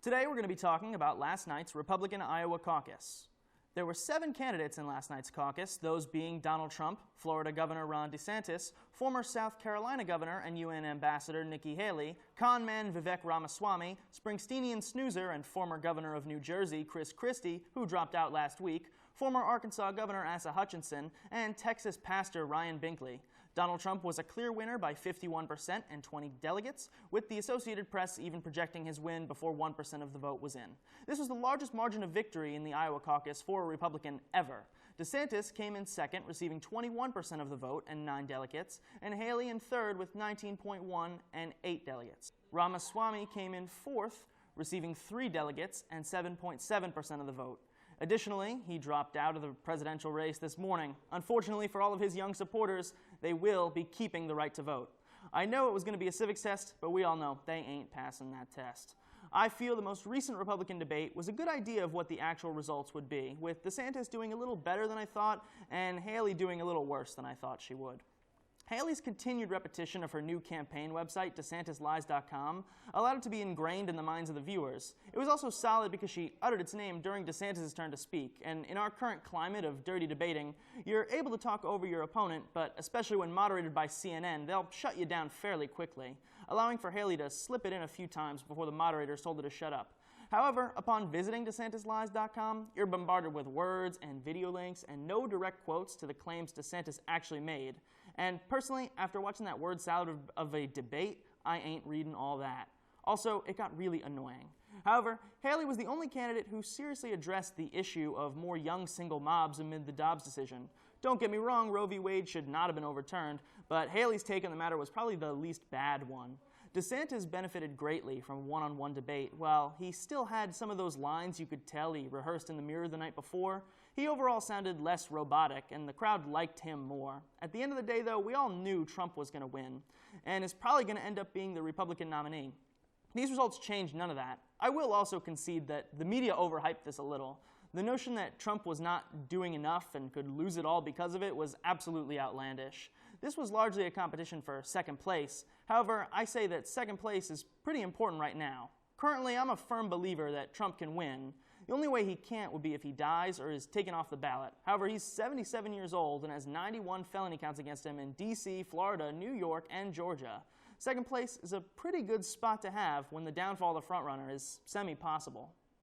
Today we're going to be talking about last night's Republican Iowa caucus. There were 7 candidates in last night's caucus, those being Donald Trump, Florida Governor Ron DeSantis, former South Carolina Governor and UN Ambassador Nikki Haley, con man Vivek Ramaswamy, Springsteenian snoozer and former Governor of New Jersey Chris Christie, who dropped out last week, former Arkansas Governor Asa Hutchinson, and Texas pastor Ryan Binkley. Donald Trump was a clear winner by 51% and 20 delegates, with the Associated Press even projecting his win before 1% of the vote was in. This was the largest margin of victory in the Iowa caucus for a Republican ever. DeSantis came in second, receiving 21% of the vote and 9 delegates, and Haley in third with 19.1 and 8 delegates. Ramaswamy came in fourth, receiving 3 delegates and 7.7% of the vote. Additionally, he dropped out of the presidential race this morning. Unfortunately for all of his young supporters, they will be keeping the right to vote. I know it was going to be a civics test, but we all know they ain't passing that test. I feel the most recent Republican debate was a good idea of what the actual results would be, with DeSantis doing a little better than I thought and Haley doing a little worse than I thought she would. Haley's continued repetition of her new campaign website, DeSantisLies.com, allowed it to be ingrained in the minds of the viewers. It was also solid because she uttered its name during DeSantis' turn to speak, and in our current climate of dirty debating, you're able to talk over your opponent, but especially when moderated by CNN, they'll shut you down fairly quickly, allowing for Haley to slip it in a few times before the moderators told her to shut up. However, upon visiting DeSantisLies.com, you're bombarded with words and video links and no direct quotes to the claims DeSantis actually made. And personally, after watching that word salad of a debate, I ain't reading all that. Also, it got really annoying. However, Haley was the only candidate who seriously addressed the issue of more young single mobs amid the Dobbs decision. Don't get me wrong, Roe v. Wade should not have been overturned, but Haley's take on the matter was probably the least bad one. DeSantis benefited greatly from one-on-one debate. While he still had some of those lines you could tell he rehearsed in the mirror the night before, he overall sounded less robotic, and the crowd liked him more. At the end of the day, though, we all knew Trump was going to win, and is probably going to end up being the Republican nominee. These results changed none of that. I will also concede that the media overhyped this a little. The notion that Trump was not doing enough and could lose it all because of it was absolutely outlandish. This was largely a competition for second place. However, I say that second place is pretty important right now. Currently, I'm a firm believer that Trump can win. The only way he can't would be if he dies or is taken off the ballot. However, he's 77 years old and has 91 felony counts against him in D.C., Florida, New York, and Georgia. Second place is a pretty good spot to have when the downfall of the frontrunner is semi-possible.